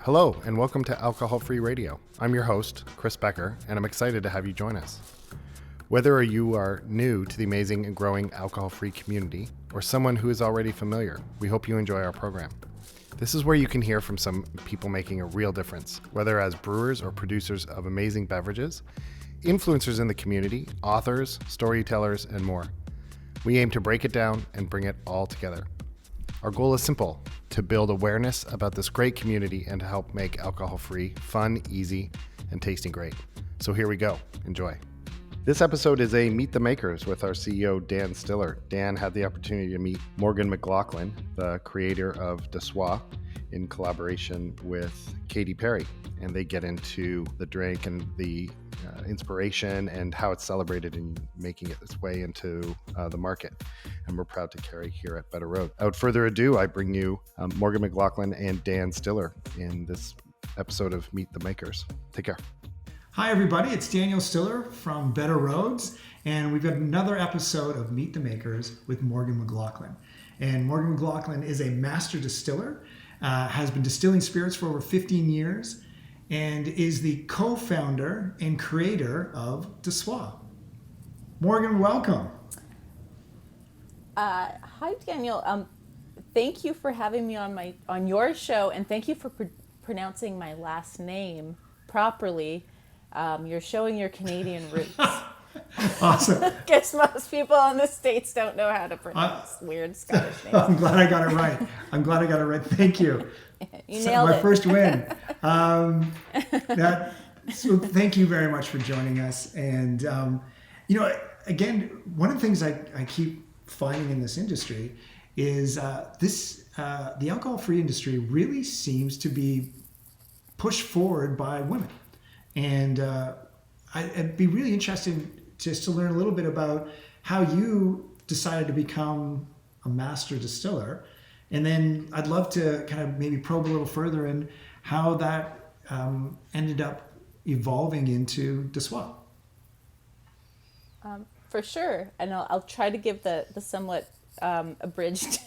Hello, and welcome to Alcohol Free Radio. I'm your host, Chris Becker, and I'm excited to have you join us. Whether you are new to the amazing and growing alcohol-free community or someone who is already familiar, we hope you enjoy our program. This is where you can hear from some people making a real difference, whether as brewers or producers of amazing beverages, influencers in the community, authors, storytellers, and more. We aim to break it down and bring it all together. Our goal is simple: to build awareness about this great community and to help make alcohol-free fun, easy, and tasting great. So here we go. Enjoy. This episode is a Meet the Makers with our CEO, Dan Stiller. Dan had the opportunity to meet Morgan McLachlan, the creator of Soi, in collaboration with Katy Perry. And they get into the drink and the inspiration and how it's celebrated and making it its way into the market. And we're proud to carry here at Better Rhodes. Without further ado, I bring you Morgan McLachlan and Dan Stiller in this episode of Meet the Makers. Take care. Hi, everybody. It's Daniel Stiller from Better Rhodes, and we've got another episode of Meet the Makers with Morgan McLachlan. And Morgan McLachlan is a master distiller, has been distilling spirits for over 15 years, and is the co-founder and creator of Soi. Morgan, welcome. Hi, Daniel. Thank you for having me on your show, and thank you for pronouncing my last name properly. You're showing your Canadian roots. Awesome. Guess most people in the States don't know how to pronounce weird Scottish names. I'm glad I got it right. Thank you. You nailed it. My first win. So thank you very much for joining us. And, again, one of the things I keep finding in this industry is the alcohol-free industry really seems to be pushed forward by women. And I'd be really interested just to learn a little bit about how you decided to become a master distiller. And then I'd love to kind of maybe probe a little further in how that ended up evolving into Soi. For sure. And I'll try to give the somewhat abridged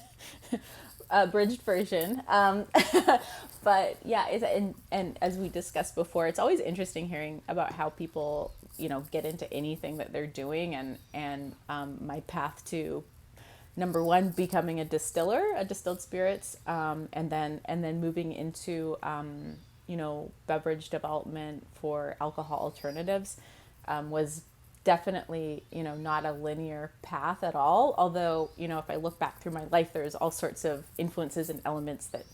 version. But yeah, and as we discussed before, it's always interesting hearing about how people, get into anything that they're doing, and my path to, number one, becoming a distilled spirits, and then moving into beverage development for alcohol alternatives, was definitely not a linear path at all. Although if I look back through my life, there's all sorts of influences and elements that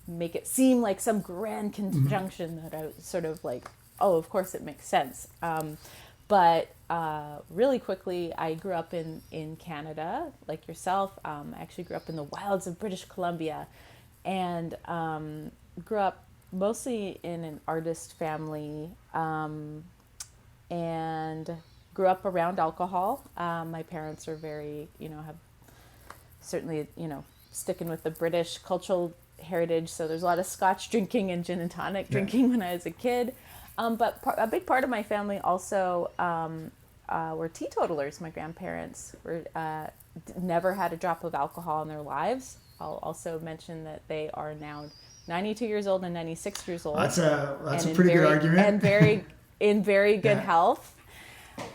make it seem like some grand conjunction that I was sort of like, oh, of course it makes sense. But really quickly, I grew up in Canada, like yourself. I actually grew up in the wilds of British Columbia, and grew up mostly in an artist family, and grew up around alcohol. My parents are very, have certainly, sticking with the British cultural heritage. So there's a lot of Scotch drinking and gin and tonic drinking when I was a kid. But a big part of my family also were teetotalers. My grandparents never had a drop of alcohol in their lives. I'll also mention that they are now 92 years old and 96 years old. That's a pretty good argument. And in very good health.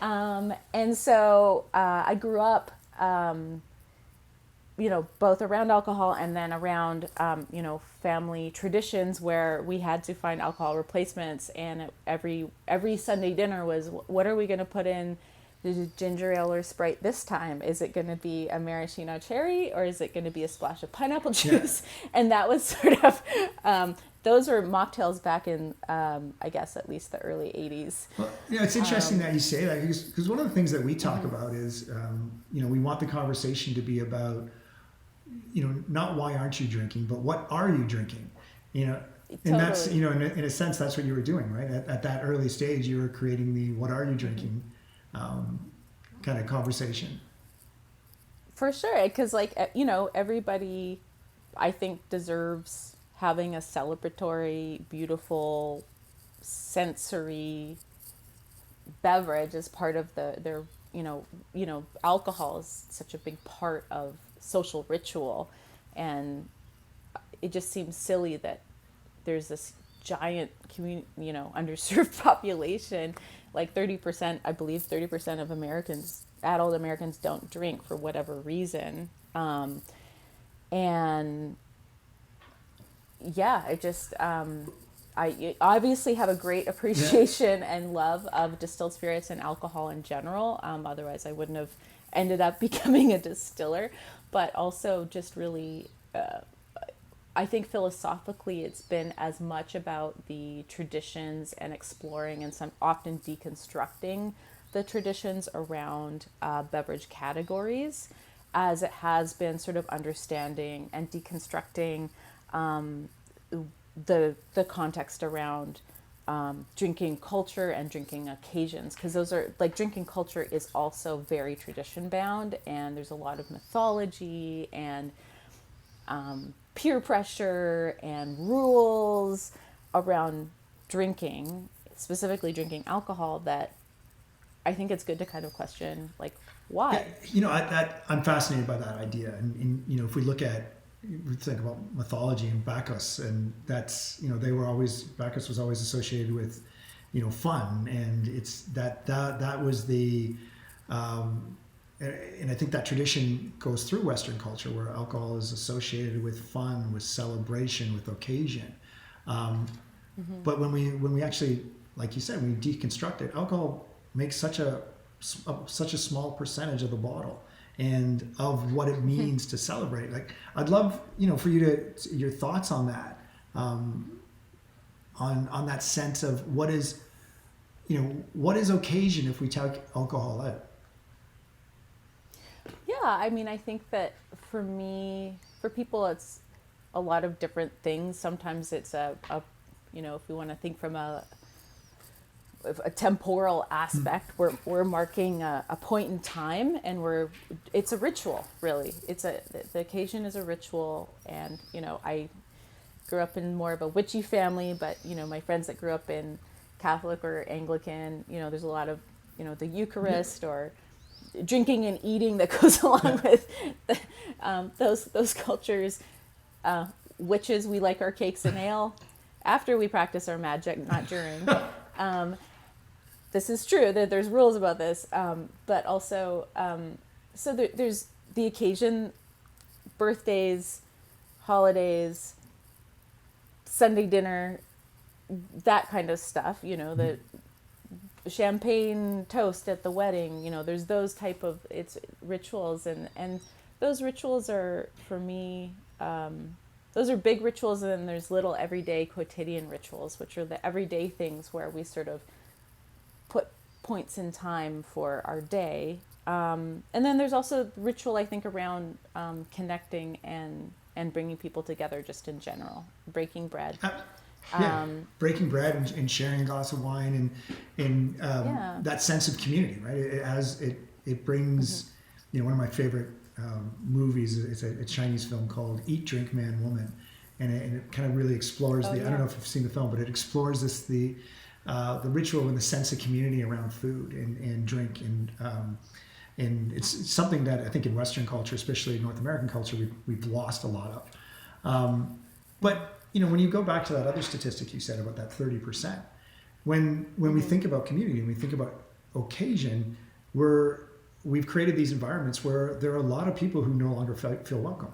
And so I grew up, both around alcohol and then around, family traditions where we had to find alcohol replacements. And every Sunday dinner was, what are we going to put in the ginger ale or Sprite this time? Is it going to be a maraschino cherry, or is it going to be a splash of pineapple juice? Yeah. And that was sort of, those were mocktails back in, I guess, at least the early 80s. Well, it's interesting that you say that, because one of the things that we talk about is, we want the conversation to be about, not why aren't you drinking, but what are you drinking? And Totally. that's, in a sense, that's what you were doing, right? At that early stage, you were creating the what are you drinking kind of conversation. For sure, because everybody, I think, deserves having a celebratory, beautiful, sensory beverage as part of their alcohol is such a big part of social ritual, and it just seems silly that there's this giant underserved population. Like 30%, I believe 30% of adult Americans don't drink for whatever reason. And yeah, I obviously have a great appreciation and love of distilled spirits and alcohol in general. Otherwise, I wouldn't have ended up becoming a distiller. But also, just really, I think philosophically, it's been as much about the traditions and exploring and some often deconstructing the traditions around beverage categories, as it has been sort of understanding and deconstructing the context around drinking culture and drinking occasions, because those are like drinking culture is also very tradition bound, and there's a lot of mythology and peer pressure and rules around drinking, specifically drinking alcohol, that I think it's good to kind of question, like, why? I'm fascinated by that idea, and if we think about mythology and Bacchus, and that's Bacchus was always associated with fun, and it's that was the and I think that tradition goes through Western culture, where alcohol is associated with fun, with celebration, with occasion. But when we actually, like you said, when we deconstruct it, alcohol makes such a small percentage of the bottle and of what it means to celebrate. Like, I'd love, for your thoughts on that, on that sense of what is occasion if we take alcohol out. Yeah, I mean, I think that for people, it's a lot of different things. Sometimes it's if we want to think from a temporal aspect, we're marking a point in time, and it's a ritual, really. The occasion is a ritual, and I grew up in more of a witchy family, but my friends that grew up in Catholic or Anglican, there's a lot of the Eucharist or drinking and eating that goes along with those cultures. Witches, we like our cakes and ale after we practice our magic, not during. This is true, that there's rules about this, but also, there's the occasion, birthdays, holidays, Sunday dinner, that kind of stuff, the champagne toast at the wedding, there's those type of, it's rituals, and those rituals are, for me, those are big rituals, and then there's little everyday quotidian rituals, which are the everyday things where we sort of put points in time for our day. And then there's also ritual, I think, around connecting and bringing people together just in general, breaking bread. Breaking bread and sharing a glass of wine, and that sense of community, right? It brings, one of my favorite movies, it's a Chinese film called Eat, Drink, Man, Woman. And it kind of really explores I don't know if you've seen the film, but it explores the ritual and the sense of community around food and drink, and it's something that I think in Western culture, especially North American culture, we've lost a lot of. But when you go back to that other statistic you said about that 30%, when we think about community and we think about occasion, we've created these environments where there are a lot of people who no longer feel welcome,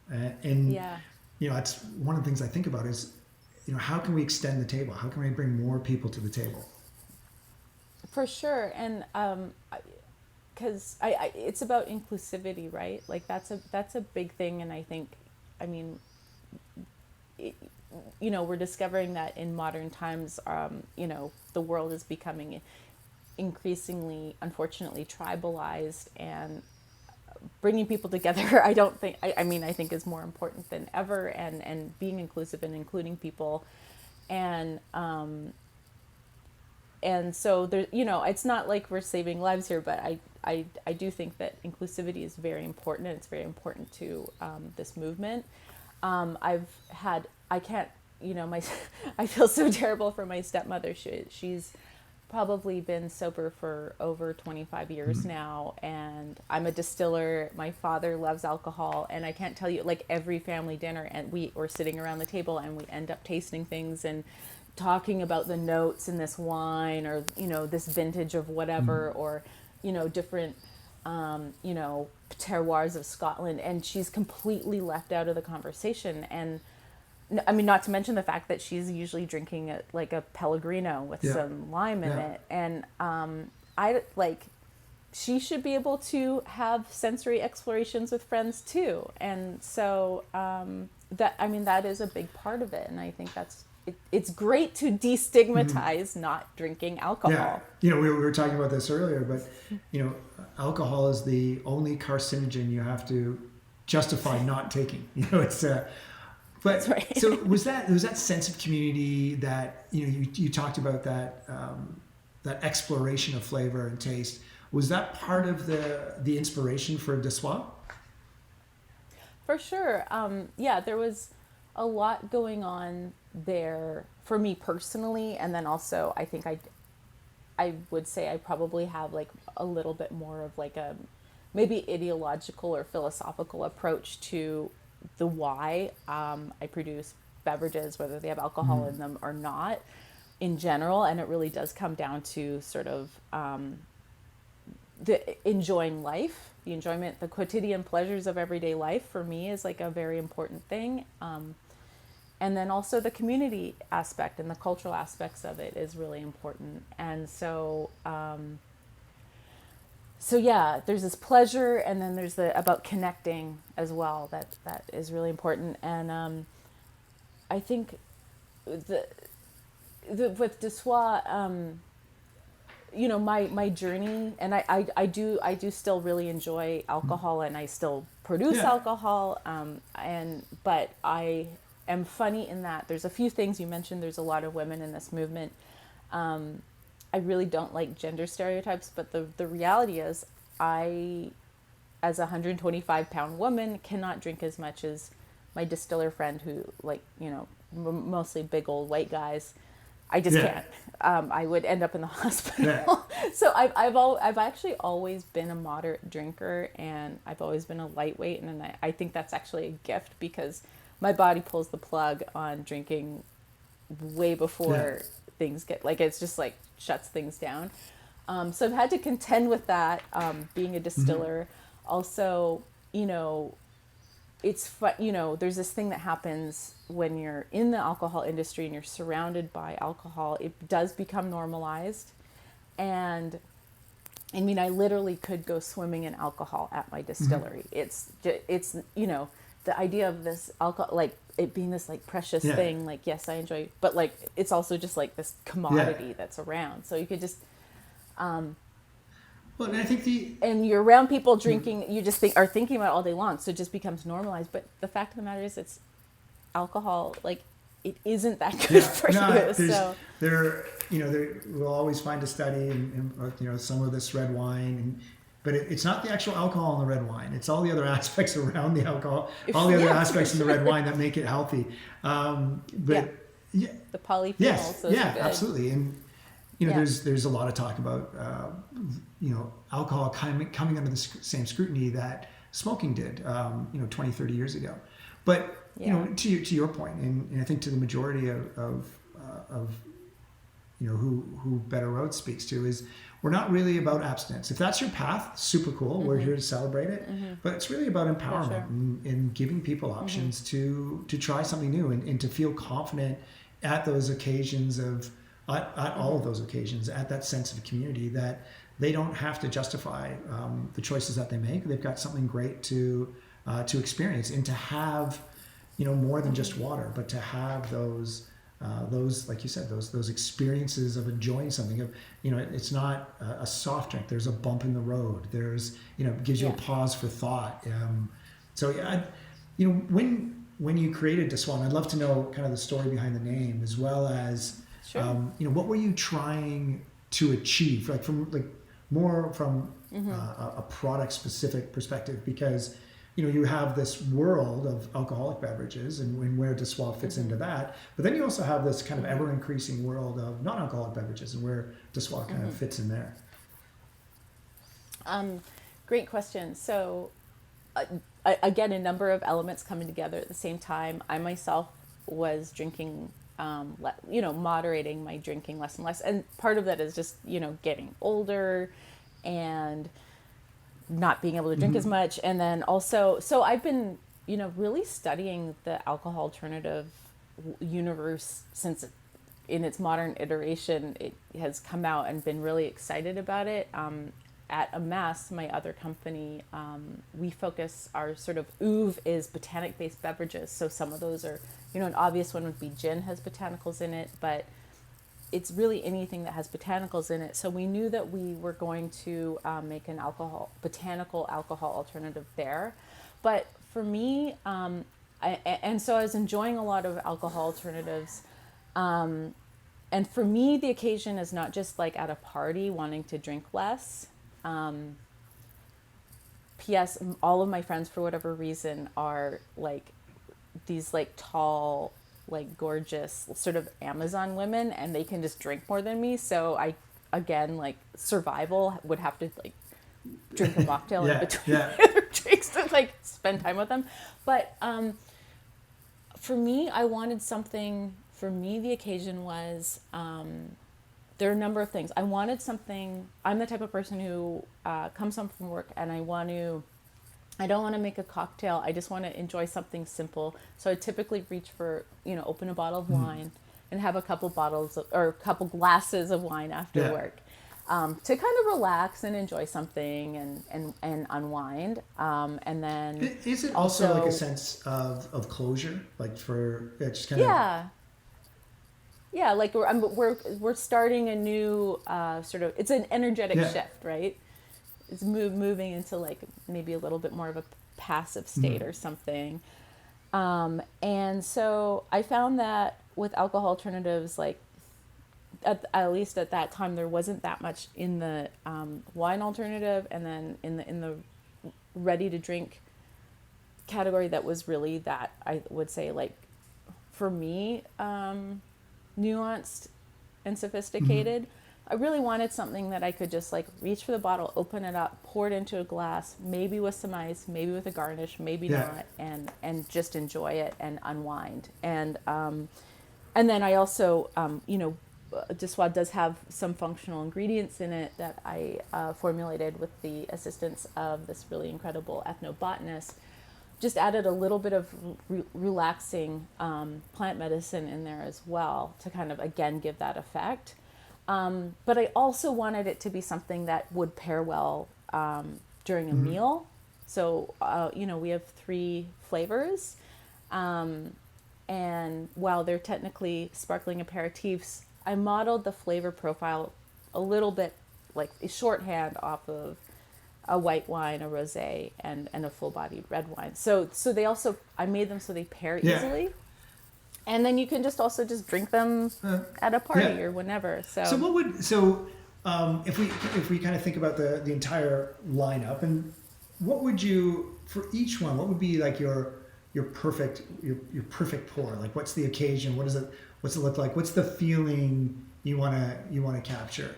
and that's one of the things I think about is, how can we extend the table? How can we bring more people to the table? For sure, and because it's about inclusivity, right? Like that's a big thing, and I think, we're discovering that in modern times, the world is becoming increasingly, unfortunately, tribalized, and bringing people together, I think is more important than ever, and being inclusive and including people, and so there, it's not like we're saving lives here, but I do think that inclusivity is very important, and it's very important to this movement. I feel so terrible for my stepmother. She's probably been sober for over 25 years now, and I'm a distiller. My father loves alcohol, and I can't tell you, like, every family dinner, and we're sitting around the table and we end up tasting things and talking about the notes in this wine, or this vintage of whatever, or different terroirs of Scotland, and she's completely left out of the conversation. And I mean, not to mention the fact that she's usually drinking like a Pellegrino with some lime in it. And I like, she should be able to have sensory explorations with friends too. And so that is a big part of it. And I think it's great to destigmatize not drinking alcohol. Yeah, we were talking about this earlier, but alcohol is the only carcinogen you have to justify not taking. It's but That's right. So was that sense of community that you talked about, that that exploration of flavor and taste, was that part of the inspiration for De Soi? For sure. There was a lot going on there for me personally, and then also I think I would say I probably have like a little bit more of like a maybe ideological or philosophical approach to the why I produce beverages, whether they have alcohol in them or not, in general. And it really does come down to sort of the enjoying life, the enjoyment, the quotidian pleasures of everyday life for me is like a very important thing. And then also the community aspect and the cultural aspects of it is really important. And so there's this pleasure, and then there's about connecting as well. That is really important. And I think with De Soi, my journey, and I do still really enjoy alcohol, and I still produce alcohol. But I am funny in that there's a few things you mentioned. There's a lot of women in this movement. I really don't like gender stereotypes, but the reality is I, as a 125-pound woman, cannot drink as much as my distiller friend who, like, mostly big old white guys. I just can't. I would end up in the hospital. Yeah. So I've actually always been a moderate drinker, and I've always been a lightweight, and I think that's actually a gift, because my body pulls the plug on drinking way before things get, like, it's just like shuts things down. So I've had to contend with that, being a distiller. Also, it's fun, there's this thing that happens when you're in the alcohol industry and you're surrounded by alcohol. It does become normalized. And I mean, I literally could go swimming in alcohol at my distillery. It's the idea of this alcohol, like it being this like precious thing, like, yes, I enjoy, but like, it's also just like this commodity that's around. So you could just, well, and I think and you're around people drinking, you just are thinking about it all day long. So it just becomes normalized. But the fact of the matter is, it's alcohol, like, it isn't that good for you. So there we'll always find a study and some of this red wine, but it's not the actual alcohol in the red wine. It's all the other aspects around the alcohol, all the other aspects in the red wine that make it healthy. The polyphenols. Those are good. Absolutely. And there's a lot of talk about alcohol coming under the same scrutiny that smoking did 20, 30 years ago. But to your point, and I think to the majority of who Better Rhodes speaks to, is we're not really about abstinence. If that's your path, super cool. We're here to celebrate it. But it's really about empowerment and giving people options to try something new and to feel confident at those occasions at all of those occasions, at that sense of community, that they don't have to justify the choices that they make. They've got something great to experience, and to have more than just water, but to have those like you said, those experiences of enjoying something. It's not a soft drink. There's a bump in the road. There's it gives you a pause for thought. When you created De Soi, I'd love to know kind of the story behind the name, as well as what were you trying to achieve, like from a product specific perspective, because you have this world of alcoholic beverages and where Dessoir fits into that. But then you also have this kind of ever increasing world of non-alcoholic beverages and where Dessoir kind of fits in there. Great question. So, again, a number of elements coming together at the same time. I myself was drinking, moderating my drinking less and less. And part of that is just, getting older and not being able to drink as much. And then also, so I've been, really studying the alcohol alternative universe since in its modern iteration, it has come out, and been really excited about it. At Amass, my other company, we focus, our sort of oeuvre is botanic-based beverages. So some of those are, an obvious one would be gin has botanicals in it, but it's really anything that has botanicals in it. So we knew that we were going to make an botanical alcohol alternative there. But for me, and so I was enjoying a lot of alcohol alternatives. And for me, the occasion is not just like at a party wanting to drink less. P.S. all of my friends, for whatever reason, are like these like tall, like gorgeous sort of Amazon women, and they can just drink more than me. So I, again, like survival, would have to like drink a mocktail in between other drinks to like spend time with them. But for me, I wanted something. For me, the occasion was. There are a number of things. I wanted something. I'm the type of person who comes home from work and I don't want to make a cocktail. I just want to enjoy something simple. So I typically reach for, open a bottle of wine and have a couple glasses of wine after work to kind of relax and enjoy something and unwind. And then is it also like a sense of closure, like for just kind of Yeah, like we're starting a new sort of, it's an energetic shift, right? It's moving into like maybe a little bit more of a passive state or something. And so I found that with alcohol alternatives, like at least at that time, there wasn't that much in the wine alternative, and then in the ready to drink category that was really that, I would say, like for me, nuanced and sophisticated. I really wanted something that I could just like reach for the bottle, open it up, pour it into a glass, maybe with some ice, maybe with a garnish, maybe not, and just enjoy it and unwind. And then I also, Dessoir does have some functional ingredients in it that I formulated with the assistance of this really incredible ethnobotanist. Just added a little bit of relaxing plant medicine in there as well to kind of, again, give that effect. But I also wanted it to be something that would pair well during a meal. So, we have 3 flavors. And while they're technically sparkling aperitifs, I modeled the flavor profile a little bit like a shorthand off of a white wine, a rosé, and a full-bodied red wine. So they also, I made them so they pair easily. And then you can just also just drink them at a party or whenever. So if we kind of think about the entire lineup, and what would you, for each one, what would be like your perfect pour? Like, what's the occasion? What's it look like? What's the feeling you want to capture?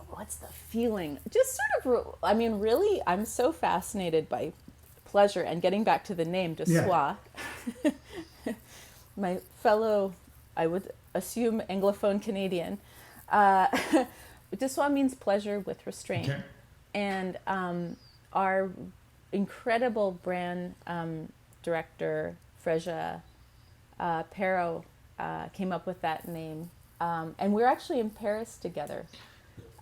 What's the feeling? Just sort of, I mean, really, I'm so fascinated by pleasure, and getting back to the name, Dessoir. My fellow, I would assume, Anglophone Canadian, Dessoir means pleasure with restraint. Okay. And our incredible brand director, Freja Perro, came up with that name. And we're actually in Paris together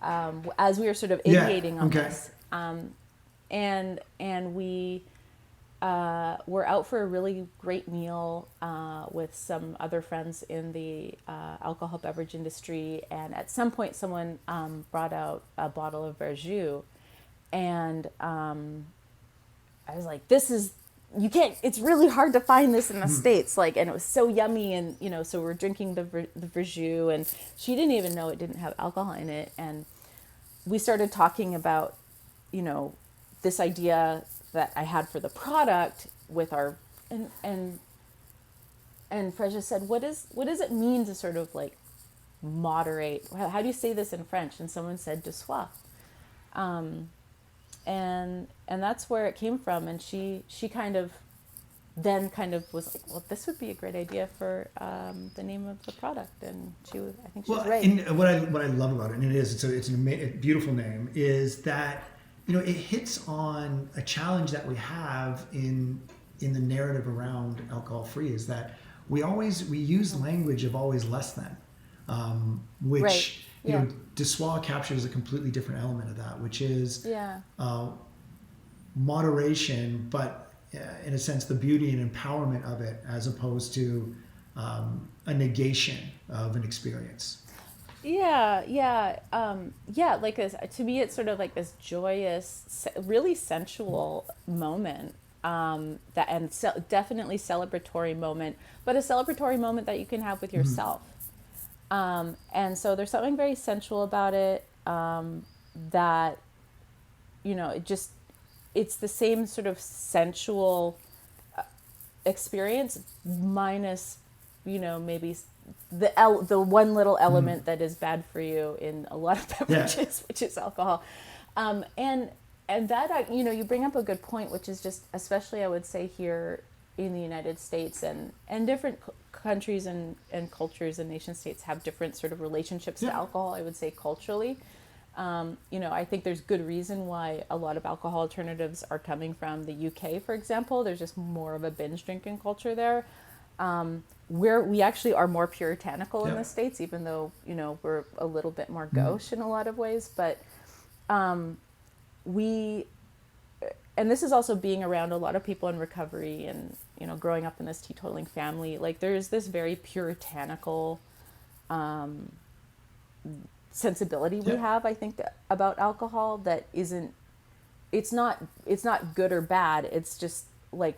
as we were sort of ideating on this. And we were out for a really great meal with some other friends in the alcohol beverage industry. And at some point, someone brought out a bottle of verjus. And I was like, this is you can't, it's really hard to find this in the States. Like, and it was so yummy. And, you know, so we're drinking the verjus, and she didn't even know it didn't have alcohol in it. And we started talking about, you know, this idea that I had for the product with our, and Freja said, what does it mean to sort of like moderate? How do you say this in French? And someone said de soif. And that's where it came from. And she kind of was like, well, this would be a great idea for the name of the product. And I think she was right. And what I love about it, and it's a beautiful name, is that, you know, it hits on a challenge that we have in the narrative around alcohol free, is that we use language of always less than, which Right. you know, de soif captures a completely different element of that, which is moderation, but in a sense, the beauty and empowerment of it, as opposed to a negation of an experience. Like to me, it's sort of like this joyous, really sensual moment, definitely celebratory moment, but a celebratory moment that you can have with yourself. And so there's something very sensual about it, that, you know, it's the same sort of sensual experience minus, you know, maybe the one little element that is bad for you in a lot of beverages, which is alcohol. And that, you know, you bring up a good point, which is just, especially I would say here in the United States, and different countries and cultures and nation states have different sort of relationships to alcohol, I would say culturally. You know, I think there's good reason why a lot of alcohol alternatives are coming from the UK, for example. There's just more of a binge drinking culture there. Where we actually are more puritanical in the States, even though, you know, we're a little bit more gauche in a lot of ways. But and this is also being around a lot of people in recovery and, you know, growing up in this teetotaling family, like there's this very puritanical sensibility we have, I think, about alcohol that isn't, it's not good or bad. It's just like,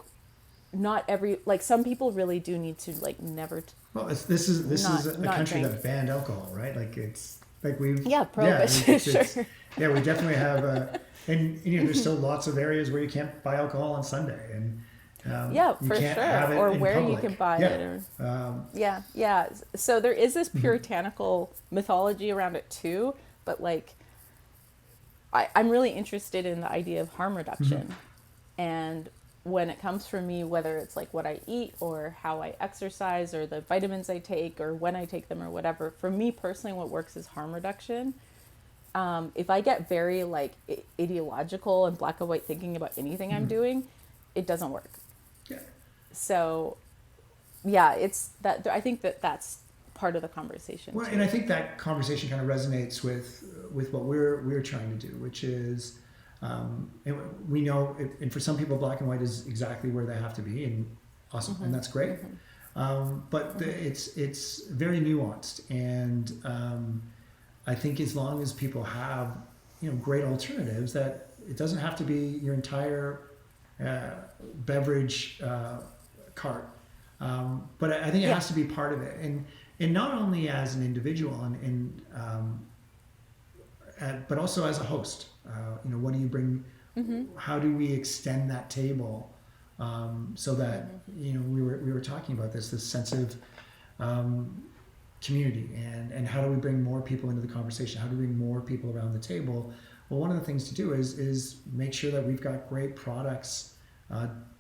not every, like some people really do need to like never. This is a country that banned alcohol, right? Like it's like prohibition. Sure. Yeah, we definitely have and you know, there's still lots of areas where you can't buy alcohol on Sunday, and for sure, or where public. You can buy it, or So there is this puritanical mythology around it too, but like I'm really interested in the idea of harm reduction, and when it comes for me, whether it's like what I eat or how I exercise or the vitamins I take or when I take them or whatever, for me personally, what works is harm reduction. If I get very like ideological and black and white thinking about anything I'm doing, it doesn't work. Yeah. So, yeah, it's that. I think that's part of the conversation. Well, and I think that conversation kind of resonates with what we're trying to do, which is, and we know, and for some people, black and white is exactly where they have to be, and awesome, and that's great. But it's very nuanced, and I think as long as people have, you know, great alternatives, that it doesn't have to be your entire beverage cart, but I think it has to be part of it, and not only as an individual, but also as a host. You know, what do you bring? How do we extend that table so that you know, we were talking about this sense of community, and how do we bring more people into the conversation? How do we bring more people around the table? Well, one of the things to do is make sure that we've got great products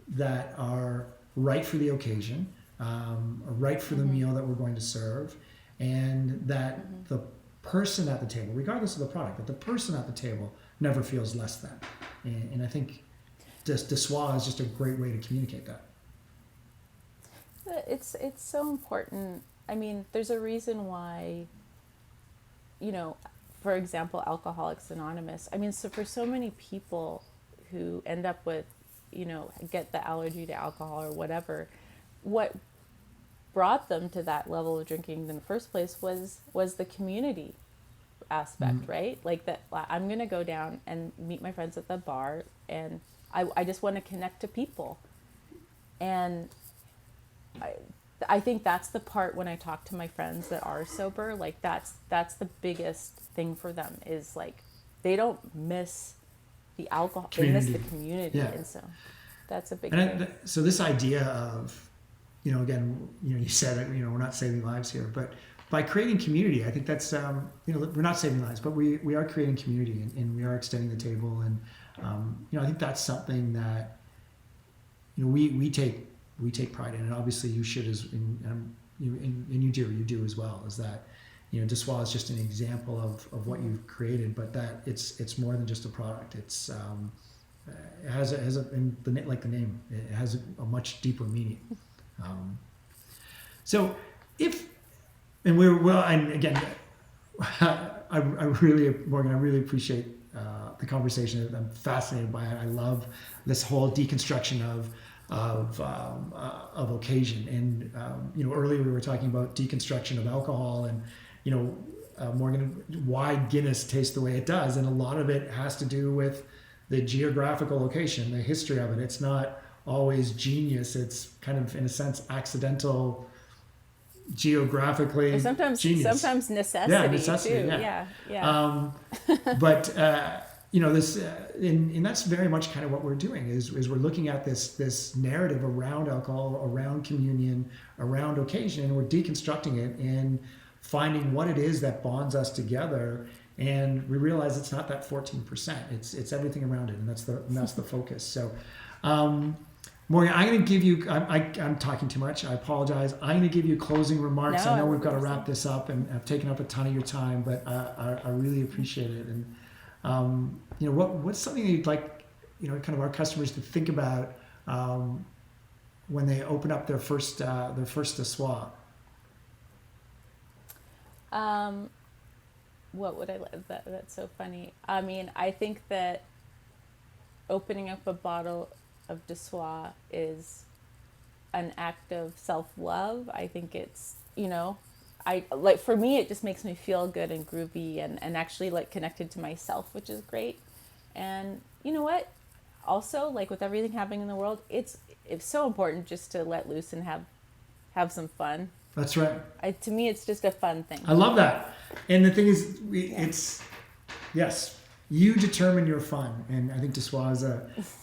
that are right for the occasion, right for the meal that we're going to serve, and that the person at the table, regardless of the product, but the person at the table never feels less than. And I think de soif is just a great way to communicate that. It's so important. I mean, there's a reason why, you know, for example, Alcoholics Anonymous. I mean, so for so many people who end up with, you know, get the allergy to alcohol or whatever, what brought them to that level of drinking in the first place was the community aspect, right? Like that, I'm going to go down and meet my friends at the bar, and I just want to connect to people. And I think that's the part when I talk to my friends that are sober, like that's the biggest thing for them, is like they don't miss the alcohol, Community. they miss the community. Yeah. And so that's a big And thing. so this idea of, again, you said it, we're not saving lives here, but by creating community, I think that's, we're not saving lives, but we are creating community, and we are extending the table. And, I think that's something that, we take pride in, and obviously you should and you do as well, is that, Dessoir is just an example of what you've created, but that it's more than just a product. It's, it has like the name, it has a much deeper meaning. So and again, I really, Morgan, I really appreciate the conversation. I'm fascinated by it. I love this whole deconstruction of occasion. And earlier we were talking about deconstruction of alcohol, and Morgan, why Guinness tastes the way it does, and a lot of it has to do with the geographical location, the history of it. It's not always genius. It's kind of, in a sense, accidental, geographically Sometimes necessity, yeah, necessity too. Yeah. But this, and that's very much kind of what we're doing, is we're looking at this narrative around alcohol, around communion, around occasion, and we're deconstructing it and finding what it is that bonds us together. And we realize it's not that 14%. It's everything around it, and that's the focus. So, Morgan, I'm going to give you. I'm talking too much. I apologize. I'm going to give you closing remarks. No, I know we've got to wrap this up, and I've taken up a ton of your time, but I really appreciate it. And what's something that you'd like, kind of our customers to think about when they open up their first Dessoir? What would I? That's so funny. I mean, I think that opening up a bottle of Dessoir is an act of self-love. I think it's, for me, it just makes me feel good and groovy and actually like connected to myself, which is great. And you know what? Also, like with everything happening in the world, it's so important just to let loose and have some fun. That's right. To me, it's just a fun thing. I love that. And the thing is, yes, you determine your fun, and I think Dessoir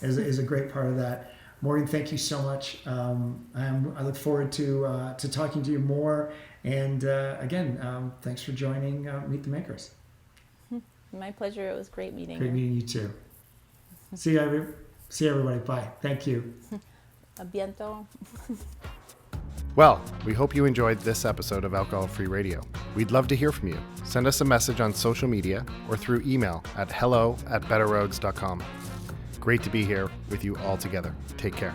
is a great part of that. Morgan, thank you so much. I look forward to talking to you more. And again, thanks for joining Meet the Makers. My pleasure. It was great meeting you. Great meeting you too. See you, everybody. Bye. Thank you. A bientôt. Well, we hope you enjoyed this episode of Alcohol Free Radio. We'd love to hear from you. Send us a message on social media or through email at hello@betterroads.com. Great to be here with you all together. Take care.